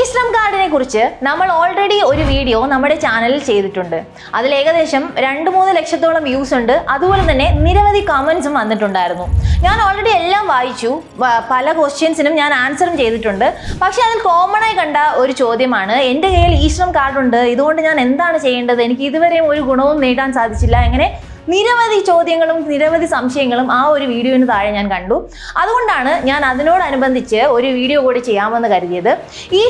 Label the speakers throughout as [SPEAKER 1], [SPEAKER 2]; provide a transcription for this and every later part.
[SPEAKER 1] ശ്രം കാർഡിനെ കുറിച്ച് നമ്മൾ ഓൾറെഡി ഒരു വീഡിയോ നമ്മുടെ ചാനലിൽ ചെയ്തിട്ടുണ്ട്. അതിൽ ഏകദേശം 2-3 ലക്ഷത്തോളം വ്യൂസ് ഉണ്ട്. അതുപോലെ തന്നെ നിരവധി കമന്റ്സും വന്നിട്ടുണ്ടായിരുന്നു. ഞാൻ ഓൾറെഡി എല്ലാം വായിച്ചു, പല ക്വസ്റ്റ്യൻസിനും ഞാൻ ആൻസറും ചെയ്തിട്ടുണ്ട്. പക്ഷെ അതിൽ കോമൺ ആയി കണ്ട ഒരു ചോദ്യമാണ്, എൻ്റെ കയ്യിൽ ശ്രം കാർഡുണ്ട്, ഇതുകൊണ്ട് ഞാൻ എന്താണ് ചെയ്യേണ്ടത്, എനിക്ക് ഇതുവരെയും ഒരു ഗുണവും നേടാൻ സാധിച്ചില്ല. എങ്ങനെ നിരവധി ചോദ്യങ്ങളും നിരവധി സംശയങ്ങളും ആ ഒരു വീഡിയോന് താഴെ ഞാൻ കണ്ടു. അതുകൊണ്ടാണ് ഞാൻ അതിനോടനുബന്ധിച്ച് ഒരു വീഡിയോ കൂടി ചെയ്യാമെന്ന് കരുതിയത്.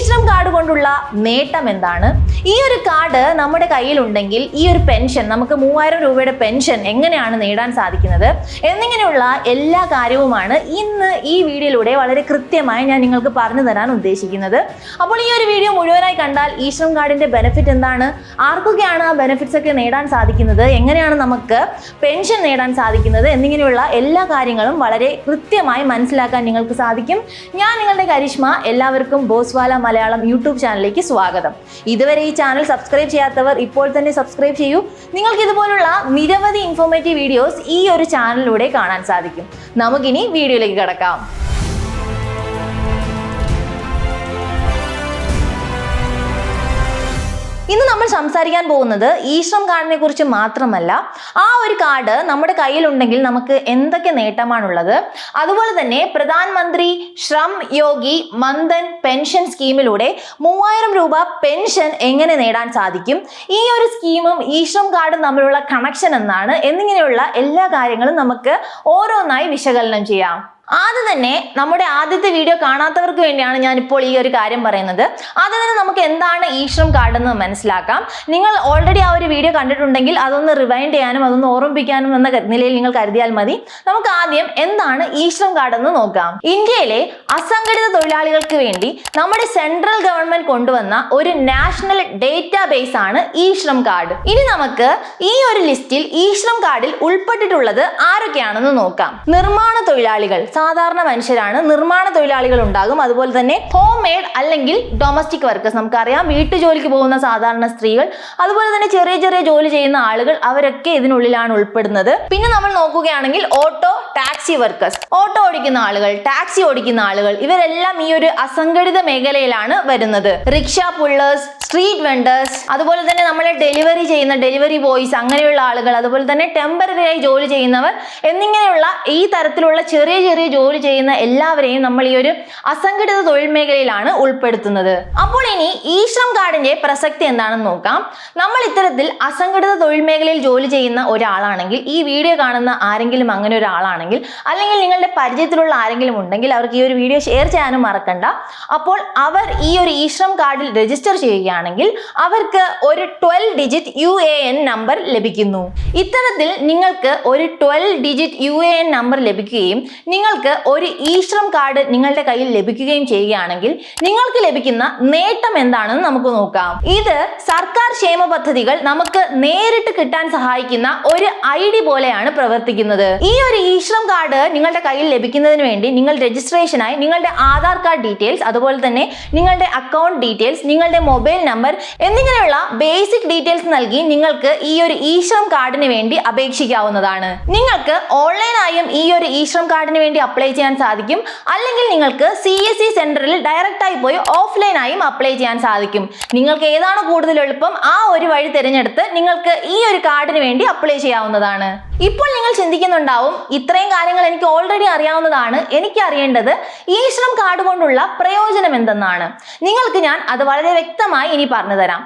[SPEAKER 1] ശ്രം കാർഡ് കൊണ്ടുള്ള നേട്ടം എന്താണ്, ഈ ഒരു കാർഡ് നമ്മുടെ കയ്യിലുണ്ടെങ്കിൽ ഈ ഒരു പെൻഷൻ, നമുക്ക് 3000 രൂപയുടെ പെൻഷൻ എങ്ങനെയാണ് നേടാൻ സാധിക്കുന്നത് എന്നിങ്ങനെയുള്ള എല്ലാ കാര്യവുമാണ് ഇന്ന് ഈ വീഡിയോയിലൂടെ വളരെ കൃത്യമായി ഞാൻ നിങ്ങൾക്ക് പറഞ്ഞു തരാൻ ഉദ്ദേശിക്കുന്നത്. അപ്പോൾ ഈ ഒരു വീഡിയോ മുഴുവനായി കണ്ടാൽ ശ്രം കാർഡിന്റെ ബെനിഫിറ്റ് എന്താണ്, ആർക്കൊക്കെയാണ് ആ ബെനിഫിറ്റ്സ് ഒക്കെ നേടാൻ സാധിക്കുന്നത്, എങ്ങനെയാണ് നമുക്ക് പെൻഷൻ നേടാൻ സാധിക്കുന്നത് എന്നിങ്ങനെയുള്ള എല്ലാ കാര്യങ്ങളും വളരെ കൃത്യമായി മനസ്സിലാക്കാൻ നിങ്ങൾക്ക് സാധിക്കും. ഞാൻ നിങ്ങളുടെ കരിഷ്മ. എല്ലാവർക്കും ബോസ്വാല മലയാളം യൂട്യൂബ് ചാനലിലേക്ക് സ്വാഗതം. ഇതുവരെ ഈ ചാനൽ സബ്സ്ക്രൈബ് ചെയ്യാത്തവർ ഇപ്പോൾ തന്നെ സബ്സ്ക്രൈബ് ചെയ്യൂ. നിങ്ങൾക്ക് ഇതുപോലുള്ള നിരവധി ഇൻഫോർമേറ്റീവ് വീഡിയോസ് ഈ ഒരു ചാനലിലൂടെ കാണാൻ സാധിക്കും. നമുക്കിനി വീഡിയോയിലേക്ക് കടക്കാം. ഇന്ന് നമ്മൾ സംസാരിക്കാൻ പോകുന്നത് ശ്രം കാർഡിനെ കുറിച്ച് മാത്രമല്ല, ആ ഒരു കാർഡ് നമ്മുടെ കയ്യിലുണ്ടെങ്കിൽ നമുക്ക് എന്തൊക്കെ നേട്ടമാണുള്ളത്, അതുപോലെ തന്നെ പ്രധാനമന്ത്രി ശ്രം യോഗി മൻധൻ പെൻഷൻ സ്കീമിലൂടെ 3000 രൂപ പെൻഷൻ എങ്ങനെ നേടാൻ സാധിക്കും, ഈ ഒരു സ്കീമും ശ്രം കാർഡും തമ്മിലുള്ള കണക്ഷൻ എന്താണ് എന്നിങ്ങനെയുള്ള എല്ലാ കാര്യങ്ങളും നമുക്ക് ഓരോന്നായി വിശകലനം ചെയ്യാം. ആദ്യം തന്നെ നമ്മുടെ ആദ്യത്തെ വീഡിയോ കാണാത്തവർക്ക് വേണ്ടിയാണ് ഞാൻ ഇപ്പോൾ ഈ ഒരു കാര്യം പറയുന്നത്. ആദ്യം തന്നെ നമുക്ക് എന്താണ് ശ്രം കാർഡ് എന്ന് മനസ്സിലാക്കാം. നിങ്ങൾ ഓൾറെഡി ആ ഒരു വീഡിയോ കണ്ടിട്ടുണ്ടെങ്കിൽ അതൊന്ന് റിവൈൻഡ് ചെയ്യാനും അതൊന്ന് ഓർമ്മിപ്പിക്കാനും എന്ന നിലയിൽ നിങ്ങൾ കരുതിയാൽ മതി. നമുക്ക് ആദ്യം എന്താണ് ശ്രം കാർഡ് എന്ന് നോക്കാം. ഇന്ത്യയിലെ അസംഘടിത തൊഴിലാളികൾക്ക് വേണ്ടി നമ്മുടെ സെൻട്രൽ ഗവൺമെന്റ് കൊണ്ടുവന്ന ഒരു നാഷണൽ ഡേറ്റാബേസ് ആണ് ശ്രം കാർഡ്. ഇനി നമുക്ക് ഈ ഒരു ലിസ്റ്റിൽ ശ്രം കാർഡിൽ ഉൾപ്പെട്ടിട്ടുള്ളത് ആരൊക്കെയാണെന്ന് നോക്കാം. നിർമ്മാണ തൊഴിലാളികൾ, സാധാരണ മനുഷ്യരാണ്. നിർമ്മാണ തൊഴിലാളികൾ ഉണ്ടാകും. അതുപോലെ തന്നെ ഹോം മെയ്ഡ് അല്ലെങ്കിൽ ഡൊമസ്റ്റിക് വർക്കേഴ്സ്, നമുക്കറിയാം വീട്ടുജോലിക്ക് പോകുന്ന സാധാരണ സ്ത്രീകൾ, അതുപോലെ തന്നെ ചെറിയ ചെറിയ ജോലി ചെയ്യുന്ന ആളുകൾ, അവരൊക്കെ ഇതിനുള്ളിലാണ് ഉൾപ്പെടുന്നത്. പിന്നെ നമ്മൾ നോക്കുകയാണെങ്കിൽ ഓട്ടോ ടാക്സി വർക്കേഴ്സ്, ഓട്ടോ ഓടിക്കുന്ന ആളുകൾ, ടാക്സി ഓടിക്കുന്ന ആളുകൾ, ഇവരെല്ലാം ഈ ഒരു അസംഘടിത മേഖലയിലാണ് വരുന്നത്. റിക്ഷ പുള്ളേഴ്സ്, സ്ട്രീറ്റ് വെണ്ടേഴ്സ്, അതുപോലെ തന്നെ നമ്മളെ ഡെലിവറി ചെയ്യുന്ന ഡെലിവറി ബോയ്സ്, അങ്ങനെയുള്ള ആളുകൾ, അതുപോലെ തന്നെ ടെമ്പററി ആയി ജോലി ചെയ്യുന്നവർ എന്നിങ്ങനെയുള്ള ഈ തരത്തിലുള്ള ചെറിയ ചെറിയ ജോലി ചെയ്യുന്ന എല്ലാവരെയും നമ്മൾ ഈ ഒരു അസംഘടിത തൊഴിൽ മേഖലയിലാണ് ഉൾപ്പെടുത്തുന്നത്. അപ്പോൾ ഇനി ശ്രം കാർഡിന്റെ പ്രസക്തി എന്താണെന്ന് നോക്കാം. നമ്മൾ ഇത്തരത്തിൽ അസംഘടിത തൊഴിൽ മേഖലയിൽ ജോലി ചെയ്യുന്ന ഒരാളാണെങ്കിൽ, ഈ വീഡിയോ കാണുന്ന ആരെങ്കിലും അങ്ങനെ ഒരാളാണെങ്കിൽ, അല്ലെങ്കിൽ നിങ്ങളുടെ പരിചയത്തിലുള്ള ആരെങ്കിലും ഉണ്ടെങ്കിൽ അവർക്ക് ഈ ഒരു വീഡിയോ ഷെയർ ചെയ്യാനും മറക്കണ്ട. അപ്പോൾ അവർ ഈ ഒരു ശ്രം കാർഡിൽ രജിസ്റ്റർ ചെയ്യുകയാണെങ്കിൽ അവർക്ക് ഒരു 12 ഡിജിറ്റ് UAN നമ്പർ ലഭിക്കുന്നു. ഇത്തരത്തിൽ നിങ്ങൾക്ക് ഒരു 12 ഡിജിറ്റ് UAN നമ്പർ ലഭിക്കുകയും നിങ്ങൾക്ക് ഒരു ശ്രം കാർഡ് നിങ്ങളുടെ കയ്യിൽ ലഭിക്കുകയും ചെയ്യുകയാണെങ്കിൽ നിങ്ങൾക്ക് ലഭിക്കുന്ന നേട്ടം എന്താണെന്ന് നമുക്ക് നോക്കാം. ഇത് സർക്കാർ ക്ഷേമ പദ്ധതികൾ നമുക്ക് നേരിട്ട് കിട്ടാൻ സഹായിക്കുന്ന ഒരു ID പോലെയാണ് പ്രവർത്തിക്കുന്നത്. ഈ ഒരു ശ്രം കാർഡ് നിങ്ങളുടെ കയ്യിൽ ലഭിക്കുന്നതിന് വേണ്ടി നിങ്ങൾ രജിസ്ട്രേഷനായി നിങ്ങളുടെ ആധാർ കാർഡ് ഡീറ്റെയിൽസ്, അതുപോലെ തന്നെ നിങ്ങളുടെ അക്കൗണ്ട് ഡീറ്റെയിൽസ്, നിങ്ങളുടെ മൊബൈൽ നമ്പർ എന്നിങ്ങനെയുള്ള ബേസിക് ഡീറ്റെയിൽസ് നൽകി നിങ്ങൾക്ക് ഈ ഒരു ശ്രം കാർഡിന് വേണ്ടി അപേക്ഷിക്കാവുന്നതാണ്. നിങ്ങൾക്ക് ഓൺലൈനായും ഈ ഒരു ശ്രം കാർഡിന് വേണ്ടി അപ്ലൈ ചെയ്യാൻ സാധിക്കും. അല്ലെങ്കിൽ നിങ്ങൾക്ക് CSC സെന്ററിൽ ഡയറക്റ്റ് ആയി പോയി ഓഫ്ലൈനായും അപ്ലൈ ചെയ്യാൻ സാധിക്കും. നിങ്ങൾക്ക് ഏതാണ് കൂടുതൽ എളുപ്പം ആ ഒരു വഴി തിരഞ്ഞെടുത്ത് നിങ്ങൾക്ക് ഈ ഒരു കാർഡിന് വേണ്ടി അപ്ലൈ ചെയ്യാവുന്നതാണ്. ഇപ്പോൾ നിങ്ങൾ ചിന്തിക്കുന്നുണ്ടാവും, ഇത്രയും കാര്യങ്ങൾ എനിക്ക് ഓൾറെഡി അറിയാവുന്നതാണ്, എനിക്ക് അറിയേണ്ടത് ശ്രം കാർഡ് കൊണ്ടുള്ള പ്രയോജനം എന്തെന്നാണ്. നിങ്ങൾക്ക് ഞാൻ അത് വളരെ വ്യക്തമായി ഇനി പറഞ്ഞു തരാം.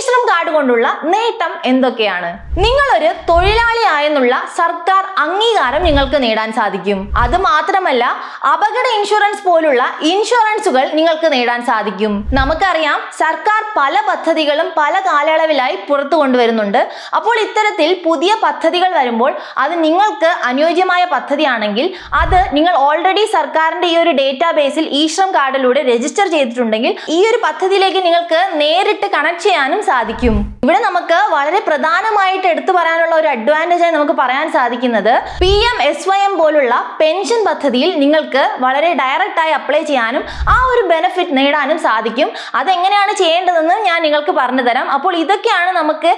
[SPEAKER 1] ശ്രം കാർഡ് കൊണ്ടുള്ള നേട്ടം എന്തൊക്കെയാണ്. നിങ്ങളൊരു തൊഴിലാളി ആയെന്നുള്ള സർക്കാർ അംഗീകാരം നിങ്ങൾക്ക് നേടാൻ സാധിക്കും. അത് മാത്രമല്ല, അപകട ഇൻഷുറൻസ് പോലുള്ള ഇൻഷുറൻസുകൾ നിങ്ങൾക്ക് നേടാൻ സാധിക്കും. നമുക്കറിയാം സർക്കാർ പല പദ്ധതികളും പല കാലയളവിലായി പുറത്തു കൊണ്ടുവരുന്നുണ്ട്. അപ്പോൾ ഇത്തരത്തിൽ പുതിയ പദ്ധതികൾ വരുമ്പോൾ അത് നിങ്ങൾക്ക് അനുയോജ്യമായ പദ്ധതിയാണെങ്കിൽ അത് നിങ്ങൾ ഓൾറെഡി സർക്കാരിന്റെ ഈ ഒരു ഡേറ്റാബേസിൽ ശ്രം കാർഡിലൂടെ രജിസ്റ്റർ ചെയ്തിട്ടുണ്ടെങ്കിൽ ഈ ഒരു പദ്ധതിയിലേക്ക് നിങ്ങൾക്ക് നേരിട്ട് കണക്ട് ചെയ്യാനും സാധിക്കും. ഇവിടെ നമുക്ക് വളരെ പ്രധാനമായിട്ട് എടുത്തു പറയാനുള്ള ഒരു അഡ്വാൻറ്റേജ് ആയി നമുക്ക് പറയാൻ സാധിക്കുന്നത് PMSYM പോലുള്ള പെൻഷൻ പദ്ധതിയിൽ നിങ്ങൾക്ക് വളരെ ഡയറക്റ്റ് ആയി അപ്ലൈ ചെയ്യാനും ആ ഒരു ബെനിഫിറ്റ് നേടാനും സാധിക്കും. അതെങ്ങനെയാണ് ചെയ്യേണ്ടതെന്ന് ഞാൻ നിങ്ങൾക്ക് പറഞ്ഞു തരാം. അപ്പോൾ ഇതൊക്കെയാണ് നമുക്ക്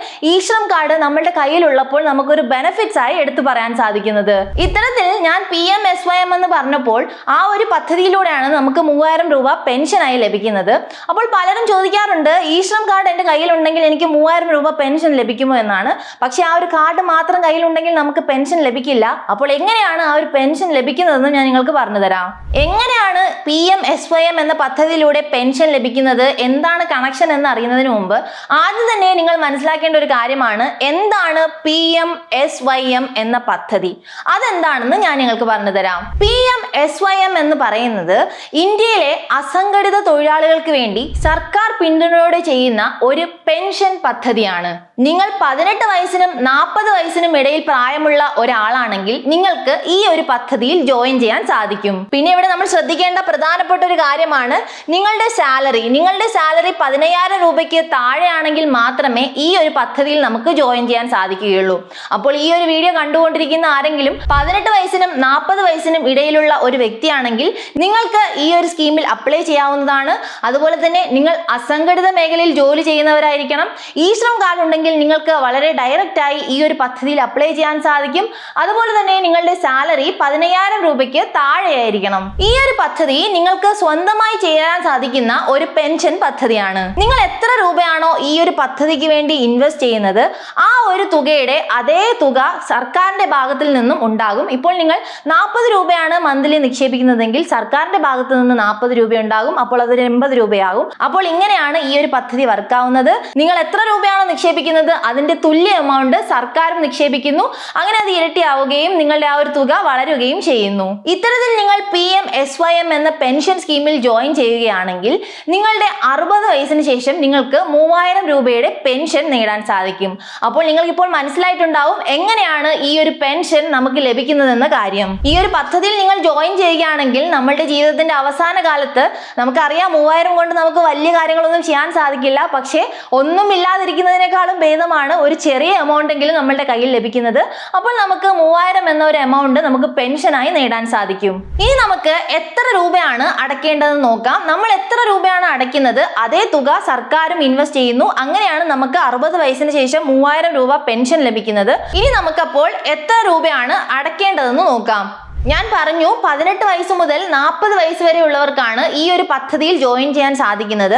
[SPEAKER 1] ശ്രം കാർഡ് നമ്മുടെ കയ്യിലുള്ളപ്പോൾ നമുക്കൊരു ബെനിഫിറ്റ്സ് ആയി പദ്ധതിയായി എടുത്തു പറയാൻ സാധിക്കുന്നത്. ഇത്തരത്തിൽ ഞാൻ PMSYM എന്ന് പറഞ്ഞപ്പോൾ ആ ഒരു പദ്ധതിയിലൂടെയാണ് നമുക്ക് 3000 രൂപ പെൻഷനായി ലഭിക്കുന്നത്. അപ്പോൾ പലരും ചോദിക്കാറുണ്ട്, ഈ ശ്രം കാർഡ് എന്റെ കയ്യിലുണ്ടെങ്കിൽ എനിക്ക് 3000 രൂപ പെൻഷൻ ലഭിക്കുമോ എന്നാണ്. പക്ഷെ ആ ഒരു കാർഡ് മാത്രം കയ്യിലുണ്ടെങ്കിൽ നമുക്ക് പെൻഷൻ ലഭിക്കില്ല. അപ്പോൾ എങ്ങനെയാണ് ആ ഒരു പെൻഷൻ ലഭിക്കുന്നതെന്ന് ഞാൻ നിങ്ങൾക്ക് പറഞ്ഞു തരാം. എങ്ങനെയാണ് PMSYM എന്ന പദ്ധതിയിലൂടെ പെൻഷൻ ലഭിക്കുന്നത്, എന്താണ് കണക്ഷൻ എന്ന് അറിയുന്നതിന് മുമ്പ് ആദ്യം തന്നെ നിങ്ങൾ മനസ്സിലാക്കേണ്ട ഒരു കാര്യമാണ് എന്താണ് PMSYM എന്ന പദ്ധതി. അതെന്താണെന്ന് ഞാൻ നിങ്ങൾക്ക് പറഞ്ഞു തരാം. PMSYM എന്ന് പറയുന്നത് ഇന്ത്യയിലെ അസംഘടിത തൊഴിലാളികൾക്ക് വേണ്ടി സർക്കാർ പിന്തുണയോടെ ചെയ്യുന്ന ഒരു പെൻഷൻ പദ്ധതിയാണ്. നിങ്ങൾ 18 വയസ്സിനും 40 വയസ്സിനും ഇടയിൽ പ്രായമുള്ള ഒരാളാണെങ്കിൽ നിങ്ങൾക്ക് ഈ ഒരു പദ്ധതിയിൽ ജോയിൻ ചെയ്യാൻ സാധിക്കും. പിന്നെ ഇവിടെ നമ്മൾ ശ്രദ്ധിക്കേണ്ട പ്രധാനപ്പെട്ട ഒരു കാര്യമാണ് നിങ്ങളുടെ സാലറി 15000 രൂപയ്ക്ക് താഴെയാണെങ്കിൽ മാത്രമേ ഈ ഒരു പദ്ധതിയിൽ നമുക്ക് ജോയിൻ ചെയ്യാൻ സാധിക്കുകയുള്ളൂ. അപ്പോൾ ഈ ഒരു വീഡിയോ കണ്ടുകൊണ്ടിരിക്കുന്ന ആരെങ്കിലും 18 വയസ്സിനും 40 വയസ്സിനും ഇടയിലുള്ള ഒരു വ്യക്തിയാണെങ്കിൽ നിങ്ങൾക്ക് ഈ ഒരു സ്കീമിൽ അപ്ലൈ ചെയ്യാവുന്നതാണ്. അതുപോലെ തന്നെ നിങ്ങൾ അസംഘടിത മേഖലയിൽ ജോലി ചെയ്യുന്നവരായിരിക്കണം. ഈ ശ്രം കാർഡ് ഉണ്ടെങ്കിൽ നിങ്ങൾക്ക് വളരെ ഡയറക്റ്റ് ആയി ഈ ഒരു പദ്ധതിയിൽ അപ്ലൈ ചെയ്യാൻ സാധിക്കും. അതുപോലെ തന്നെ നിങ്ങളുടെ സാലറി 15000 രൂപയ്ക്ക് താഴെയായിരിക്കണം. ഈ ഒരു പദ്ധതി നിങ്ങൾക്ക് സ്വന്തമായി ചെയ്യാൻ സാധിക്കുന്ന ഒരു പെൻഷൻ പദ്ധതിയാണ്. നിങ്ങൾ എത്ര രൂപയാണോ ഈ ഒരു പദ്ധതിക്ക് വേണ്ടി ഇൻവെസ്റ്റ് ചെയ്യുന്നത് ആ ഒരു തുകയുടെ അതേ തുക സർക്കാരിന്റെ ഭാഗത്തിൽ നിന്നും ഉണ്ടാകും. ഇപ്പോൾ നിങ്ങൾ 40 രൂപയാണ് മന്ത്ലി നിക്ഷേപിക്കുന്നതെങ്കിൽ സർക്കാരിന്റെ ഭാഗത്ത് നിന്ന് 40 രൂപ ഉണ്ടാകും. അപ്പോൾ അത് 80 രൂപയാകും. അപ്പോൾ ഇങ്ങനെയാണ് ഈ ഒരു പദ്ധതി വർക്കാവുന്നത്. നിങ്ങൾ എത്ര രൂപയാണോ നിക്ഷേപിക്കുന്നത് അതിന്റെ തുല്യ എമൗണ്ട് സർക്കാരും നിക്ഷേപിക്കുന്നു. അങ്ങനെ അത് ഇരട്ടിയാവുകയും നിങ്ങളുടെ ആ ഒരു തുക വളരുകയും ചെയ്യുന്നു. ഇത്തരത്തിൽ നിങ്ങൾ PMSYM എന്ന പെൻഷൻ സ്കീമിൽ ജോയിൻ ചെയ്യുകയാണെങ്കിൽ നിങ്ങളുടെ 60 വയസ്സിന് ശേഷം നിങ്ങൾക്ക് 3000 രൂപയുടെ പെൻഷൻ നേടാൻ സാധിക്കും. അപ്പോൾ നിങ്ങൾക്ക് ഇപ്പോൾ മനസ്സിലായിട്ടുണ്ടാവും എങ്ങനെയാണ് ഈ ഒരു പെൻഷൻ നമുക്ക് ലഭിക്കുന്നതെന്ന കാര്യം. ഈ ഒരു പദ്ധതിയിൽ നിങ്ങൾ ജോയിൻ ചെയ്യുകയാണെങ്കിൽ നമ്മളുടെ ജീവിതത്തിന്റെ അവസാന കാലത്ത് നമുക്കറിയാം 3000 കൊണ്ട് നമുക്ക് വലിയ കാര്യങ്ങളൊന്നും ചെയ്യാൻ സാധിക്കില്ല. പക്ഷേ ഒന്നും ഇല്ലാതിരിക്കുന്നതിനേക്കാളും ഭേദമാണ് ഒരു ചെറിയ എമൗണ്ട് എങ്കിലും നമ്മളുടെ കയ്യിൽ ലഭിക്കുന്നത്. അപ്പോൾ നമുക്ക് 3000 എന്ന ഒരു എമൗണ്ട് നമുക്ക് പെൻഷനായി നേടാൻ സാധിക്കും. ഇനി നമുക്ക് എത്ര രൂപയാണ് അടയ്ക്കേണ്ടതെന്ന് നോക്കാം. നമ്മൾ എത്ര രൂപയാണ് അടയ്ക്കുന്നത് അതേ തുക സർക്കാരും ഇൻവെസ്റ്റ് ചെയ്യുന്നു. അങ്ങനെയാണ് നമുക്ക് 60 വയസ്സിന് ശേഷം 3000 രൂപ പെൻഷൻ ലഭിക്കുന്നത്. ഇനി നമുക്കപ്പോൾ എത്ര രൂപയാണ് അടയ്ക്കേണ്ടതെന്ന് നോക്കാം. ഞാൻ പറഞ്ഞു 18 വയസ്സ് മുതൽ 40 വയസ്സ് വരെ ഉള്ളവർക്കാണ് ഈ ഒരു പദ്ധതിയിൽ ജോയിൻ ചെയ്യാൻ സാധിക്കുന്നത്.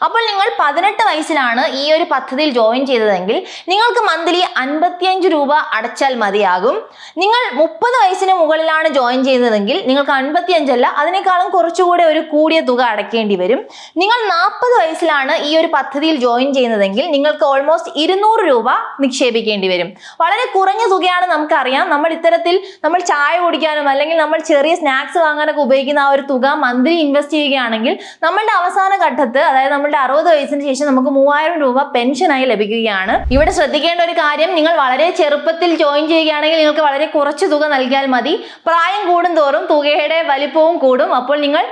[SPEAKER 1] അപ്പോൾ നിങ്ങൾ 18 വയസ്സിലാണ് ഈ ഒരു പദ്ധതിയിൽ ജോയിൻ ചെയ്തതെങ്കിൽ നിങ്ങൾക്ക് മന്ത്ലി 55 രൂപ അടച്ചാൽ മതിയാകും. നിങ്ങൾ 30 വയസ്സിന് മുകളിലാണ് ജോയിൻ ചെയ്തതെങ്കിൽ നിങ്ങൾക്ക് 55 അല്ല അതിനേക്കാളും കുറച്ചുകൂടെ ഒരു കൂടിയ തുക അടയ്ക്കേണ്ടി വരും. നിങ്ങൾ 40 വയസ്സിലാണ് ഈ ഒരു പദ്ധതിയിൽ ജോയിൻ ചെയ്യുന്നതെങ്കിൽ നിങ്ങൾക്ക് ഓൾമോസ്റ്റ് 200 രൂപ നിക്ഷേപിക്കേണ്ടി വരും. വളരെ കുറഞ്ഞ തുകയാണ് നമുക്കറിയാം. നമ്മൾ ചായ കുടിക്കാനും അല്ലെങ്കിൽ നമ്മൾ ചെറിയ സ്നാക്സ് വാങ്ങാനൊക്കെ ഉപയോഗിക്കുന്ന ആ ഒരു തുക മന്ത്ലി ഇൻവെസ്റ്റ് ചെയ്യുകയാണെങ്കിൽ നമ്മളുടെ അവസാന ഘട്ടത്ത് അതായത് നമ്മളുടെ 60 വയസ്സിന് ശേഷം നമുക്ക് 3000 രൂപ പെൻഷനായി ലഭിക്കുകയാണ്. ഇവിടെ ശ്രദ്ധിക്കേണ്ട ഒരു കാര്യം, നിങ്ങൾ വളരെ ചെറുപ്പത്തിൽ ജോയിൻ ചെയ്യുകയാണെങ്കിൽ നിങ്ങൾക്ക് വളരെ കുറച്ച് തുക നൽകിയാൽ മതി. പ്രായം കൂടുന്തോറും തുകയുടെ വലിപ്പവും കൂടും. അപ്പോൾ നിങ്ങൾ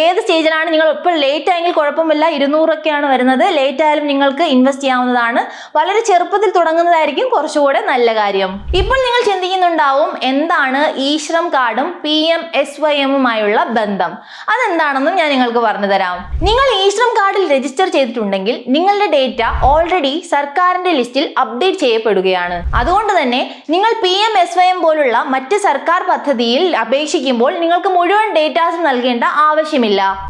[SPEAKER 1] ഏത് സ്റ്റേജിലാണ്, നിങ്ങൾ ഇപ്പോൾ ലേറ്റ് ആയെങ്കിൽ കുഴപ്പമില്ല, 200 ഒക്കെയാണ് വരുന്നത്, ലേറ്റ് ആയാലും നിങ്ങൾക്ക് ഇൻവെസ്റ്റ് ചെയ്യാവുന്നതാണ്. വളരെ ചെറുപ്പത്തിൽ തുടങ്ങുന്നതായിരിക്കും കുറച്ചുകൂടെ നല്ല കാര്യം. ഇപ്പോൾ നിങ്ങൾ ചിന്തിക്കുന്നുണ്ടാവും എന്താണ് ഈ ശ്രം കാർഡും PMSYM-ഉമായുള്ള ബന്ധം. അതെന്താണെന്നും ഞാൻ നിങ്ങൾക്ക് പറഞ്ഞു തരാം. നിങ്ങൾ ഈ ശ്രം കാർഡിൽ രജിസ്റ്റർ ചെയ്തിട്ടുണ്ടെങ്കിൽ നിങ്ങളുടെ ഡേറ്റ ഓൾറെഡി സർക്കാരിന്റെ ലിസ്റ്റിൽ അപ്ഡേറ്റ് ചെയ്യപ്പെടുകയാണ്. അതുകൊണ്ട് തന്നെ നിങ്ങൾ PMSYM പോലുള്ള മറ്റ് സർക്കാർ പദ്ധതിയിൽ അപേക്ഷിക്കുമ്പോൾ നിങ്ങൾക്ക് മുഴുവൻ ഡേറ്റാസും നൽകേണ്ട ആവശ്യമില്ല.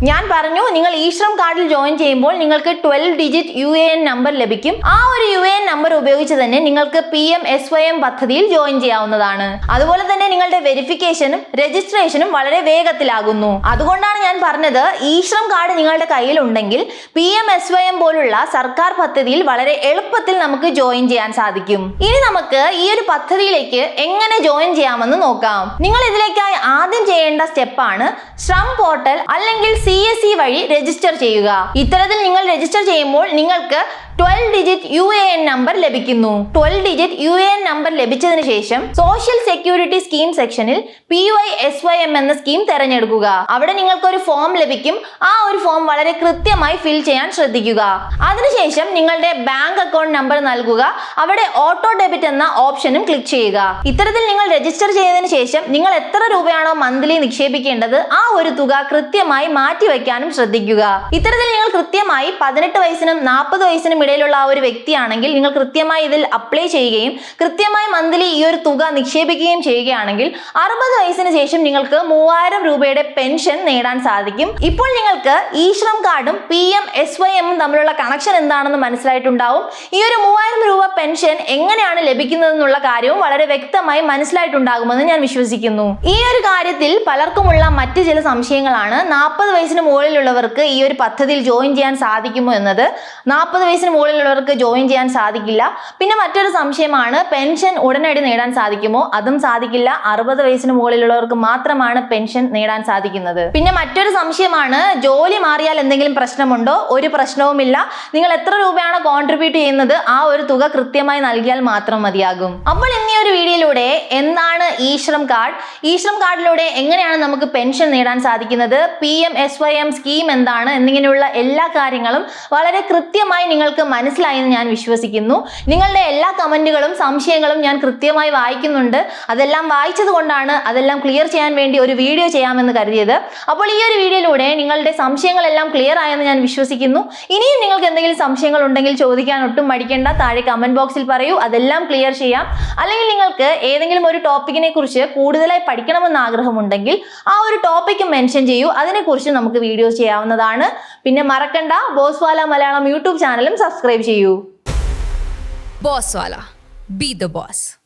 [SPEAKER 1] ഞാൻ പറഞ്ഞു നിങ്ങൾ ഈ ശ്രം കാർഡിൽ ജോയിൻ ചെയ്യുമ്പോൾ നിങ്ങൾക്ക് 12 ഡിജിറ്റ് UAN നമ്പർ ലഭിക്കും. ആ ഒരു UAN നമ്പർ ഉപയോഗിച്ച് തന്നെ നിങ്ങൾക്ക് PMSYM പദ്ധതിയിൽ ജോയിൻ ചെയ്യാവുന്നതാണ്. അതുപോലെ തന്നെ നിങ്ങളുടെ വെരിഫിക്കേഷനും രജിസ്ട്രേഷനും വളരെ വേഗത്തിലാകുന്നു. അതുകൊണ്ടാണ് ഞാൻ പറഞ്ഞത് ഈ ശ്രം കാർഡ് നിങ്ങളുടെ കയ്യിൽ ഉണ്ടെങ്കിൽ PMSYM പോലുള്ള സർക്കാർ പദ്ധതിയിൽ വളരെ എളുപ്പത്തിൽ നമുക്ക് ജോയിൻ ചെയ്യാൻ സാധിക്കും. ഇനി നമുക്ക് ഈ ഒരു പദ്ധതിയിലേക്ക് എങ്ങനെ ജോയിൻ ചെയ്യാമെന്ന് നോക്കാം. നിങ്ങൾ ഇതിലേക്കായി ആദ്യം ചെയ്യേണ്ട സ്റ്റെപ്പാണ് ശ്രം പോർട്ടൽ അല്ലെങ്കിൽ CSE വഴി രജിസ്റ്റർ ചെയ്യുക. ഇത്തരത്തിൽ നിങ്ങൾ രജിസ്റ്റർ ചെയ്യുമ്പോൾ നിങ്ങൾക്ക് 12 ഡിജിറ്റ് UAN നമ്പർ ലഭിക്കുന്നു. 12 ഡിജിറ്റ് UAN നമ്പർ ലഭിച്ചതിന് ശേഷം സോഷ്യൽ സെക്യൂരിറ്റി സ്കീം സെക്ഷനിൽ PYSYM എന്ന സ്കീം തിരഞ്ഞെടുക്കുക. അവിടെ നിങ്ങൾക്ക് ഒരു ഫോം ലഭിക്കും. ആ ഒരു ഫോം വളരെ കൃത്യമായി ഫിൽ ചെയ്യാൻ ശ്രദ്ധിക്കുക. അതിനുശേഷം നിങ്ങളുടെ ബാങ്ക് അക്കൗണ്ട് നമ്പർ നൽകുക. അവിടെ ഓട്ടോ ഡെബിറ്റ് എന്ന ഓപ്ഷനും ക്ലിക്ക് ചെയ്യുക. ഇത്തരത്തിൽ നിങ്ങൾ രജിസ്റ്റർ ചെയ്തതിനു ശേഷം നിങ്ങൾ എത്ര രൂപയാണോ മന്ത്ലി നിക്ഷേപിക്കേണ്ടത് ആ ഒരു തുക കൃത്യമായി കൃത്യമായി മാറ്റിവെക്കാനും ശ്രദ്ധിക്കുക. ഇത്തരത്തിൽ നിങ്ങൾ കൃത്യമായി 18 വയസ്സിനും 40 വയസ്സിനും ഇടയിലുള്ള ആ ഒരു വ്യക്തിയാണെങ്കിൽ നിങ്ങൾ കൃത്യമായി ഇതിൽ അപ്ലൈ ചെയ്യുകയും കൃത്യമായി മന്ത്ലി ഈ ഒരു തുക നിക്ഷേപിക്കുകയും ചെയ്യുകയാണെങ്കിൽ 60 വയസ്സിന് ശേഷം നിങ്ങൾക്ക് 3000 രൂപയുടെ പെൻഷൻ നേടാൻ സാധിക്കും. ഇപ്പോൾ നിങ്ങൾക്ക് ഇ ശ്രം കാർഡും PMSYM തമ്മിലുള്ള കണക്ഷൻ എന്താണെന്ന് മനസ്സിലായിട്ടുണ്ടാവും. ഈ ഒരു 3000 രൂപ പെൻഷൻ എങ്ങനെയാണ് ലഭിക്കുന്നതെന്നുള്ള കാര്യവും വളരെ വ്യക്തമായി മനസ്സിലായിട്ടുണ്ടാകുമെന്ന് ഞാൻ വിശ്വസിക്കുന്നു. ഈ ഒരു കാര്യത്തിൽ പലർക്കുമുള്ള മറ്റ് ചില സംശയങ്ങളാണ് 40 വയസ്സിന് മുകളിലുള്ളവർക്ക് ഈ ഒരു പദ്ധതിയിൽ ജോയിൻ ചെയ്യാൻ സാധിക്കുമോ എന്നത്. 40 വയസ്സിന് മുകളിലുള്ളവർക്ക് ജോയിൻ ചെയ്യാൻ സാധിക്കില്ല. പിന്നെ മറ്റൊരു സംശയമാണ് പെൻഷൻ ഉടനടി നേടാൻ സാധിക്കുമോ? അതും സാധിക്കില്ല. 60 വയസ്സിന് മുകളിലുള്ളവർക്ക് മാത്രമാണ് പെൻഷൻ നേടാൻ സാധിക്കുന്നത്. പിന്നെ മറ്റൊരു സംശയമാണ് ജോലി മാറിയാൽ എന്തെങ്കിലും പ്രശ്നമുണ്ടോ? ഒരു പ്രശ്നവുമില്ല. നിങ്ങൾ എത്ര രൂപയാണ് കോൺട്രിബ്യൂട്ട് ചെയ്യുന്നത് ആ ഒരു തുക കൃത്യമായി നൽകിയാൽ മാത്രം മതിയാകും. അപ്പോൾ ഇന്നീ ഒരു വീഡിയോയിലൂടെ എന്താണ് E Shram card, E Shram കാർഡിലൂടെ എങ്ങനെയാണ് നമുക്ക് പെൻഷൻ നേടാൻ സാധിക്കുന്നത്, PMSYM സ്കീം എന്താണ് എന്നിങ്ങനെയുള്ള എല്ലാ കാര്യങ്ങളും വളരെ കൃത്യമായി നിങ്ങൾക്ക് മനസ്സിലായി എന്ന് ഞാൻ വിശ്വസിക്കുന്നു. നിങ്ങളുടെ എല്ലാ കമന്റുകളും സംശയങ്ങളും ഞാൻ കൃത്യമായി വായിക്കുന്നുണ്ട്. അതെല്ലാം വായിച്ചത് കൊണ്ടാണ് അതെല്ലാം ക്ലിയർ ചെയ്യാൻ വേണ്ടി ഒരു വീഡിയോ ചെയ്യാമെന്ന് കരുതിയത്. അപ്പോൾ ഈ ഒരു വീഡിയോയിലൂടെ നിങ്ങളുടെ സംശയങ്ങളെല്ലാം ക്ലിയർ ആയെന്ന് ഞാൻ വിശ്വസിക്കുന്നു. ഇനിയും നിങ്ങൾക്ക് എന്തെങ്കിലും സംശയങ്ങൾ ഉണ്ടെങ്കിൽ ചോദിക്കാൻ ഒട്ടും മടിക്കേണ്ട. താഴെ കമന്റ് ബോക്സിൽ പറയൂ, അതെല്ലാം ക്ലിയർ ചെയ്യാം. അല്ലെങ്കിൽ നിങ്ങൾക്ക് ഏതെങ്കിലും ഒരു ടോപ്പിക്കിനെ കുറിച്ച് കൂടുതലായി പഠിക്കണമെന്ന് ആഗ്രഹമുണ്ടെങ്കിൽ ആ ഒരു ടോപ്പിക്ക് മെൻഷൻ ചെയ്യൂ. അതിനെക്കുറിച്ച് നമുക്ക് വീഡിയോസ് ചെയ്യാവുന്നതാണ്. പിന്നെ മറക്കണ്ട, ബോസ്വാല മലയാളം യൂട്യൂബ് ചാനലും സബ്സ്ക്രൈബ് ചെയ്യൂ.
[SPEAKER 2] Bosswala. Be the boss.